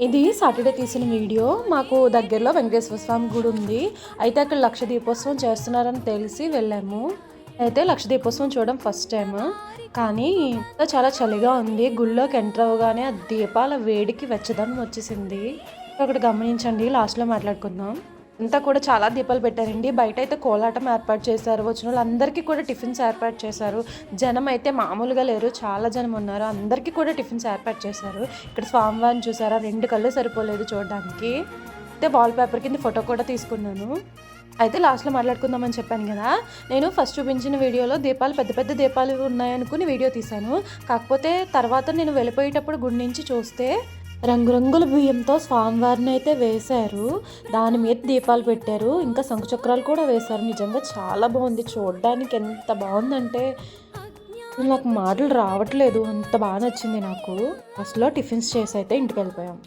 ఇది సాటర్డే తీసిన వీడియో. మాకు దగ్గరలో వెంకటేశ్వర స్వామి గుడి ఉంది. అయితే అక్కడ లక్ష దీపోత్సవం చేస్తున్నారని తెలిసి వెళ్ళాము. అయితే లక్ష దీపోత్సవం చూడడం ఫస్ట్ టైం. కానీ చాలా చలిగా ఉంది. గుళ్ళోకి ఎంటర్ అవ్వగానే ఆ దీపాల వేడికి వెచ్చదనం వచ్చేసింది. ఒకటి గమనించండి, లాస్ట్లో మాట్లాడుకుందాం. అంతా కూడా చాలా దీపాలు పెట్టారండి. బయట అయితే కోలాటం ఏర్పాటు చేశారు. వచ్చిన వాళ్ళందరికీ కూడా టిఫిన్స్ ఏర్పాటు చేశారు. జనం అయితే మామూలుగా లేరు, చాలా జనం ఉన్నారు. అందరికీ కూడా టిఫిన్స్ ఏర్పాటు చేశారు. ఇక్కడ స్వామివారిని చూసారా, 2 కళ్ళు సరిపోలేదు చూడడానికి. అయితే వాల్ పేపర్ కింద ఫోటో కూడా తీసుకున్నాను. అయితే లాస్ట్లో మాట్లాడుకుందామని చెప్పాను కదా, నేను ఫస్ట్ చూపించిన వీడియోలో దీపాలు పెద్ద పెద్ద దీపాలు ఉన్నాయనుకుని వీడియో తీశాను. కాకపోతే తర్వాత నేను వెళ్ళిపోయేటప్పుడు గుడి నుంచి చూస్తే రంగురంగుల బియ్యంతో స్వామివారిని అయితే వేశారు. దాని మీద దీపాలు పెట్టారు. ఇంకా శంకుచక్రాలు కూడా వేశారు. నిజంగా చాలా బాగుంది చూడడానికి. ఎంత బాగుందంటే నాకు మాటలు రావట్లేదు, అంత బాగా నచ్చింది నాకు. ఫస్ట్లో టిఫిన్స్ చేసి అయితే ఇంటికి వెళ్ళిపోయాం.